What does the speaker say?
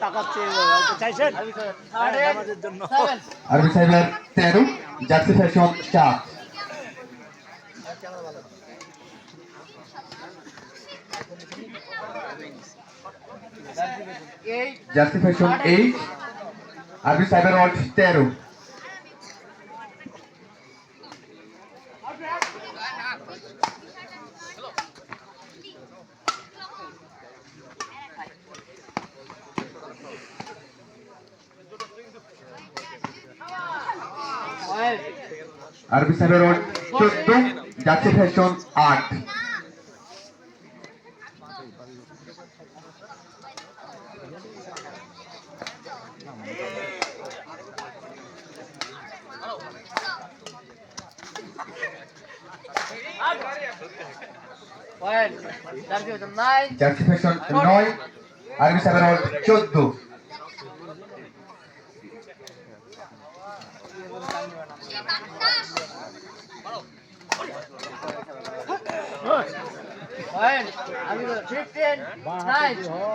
টাকা চাইছেন আমাদের জন্য। আরবি cyber 13 jersey fashion 4 jersey fashion 8 আরবি সাইবার ওয়ার্ল্ড 13 আরবি cyber world 14 jersey fashion 8 jersey fashion 9 আরবি সাইবার ওয়ার্ল্ড 14 আমি 15 9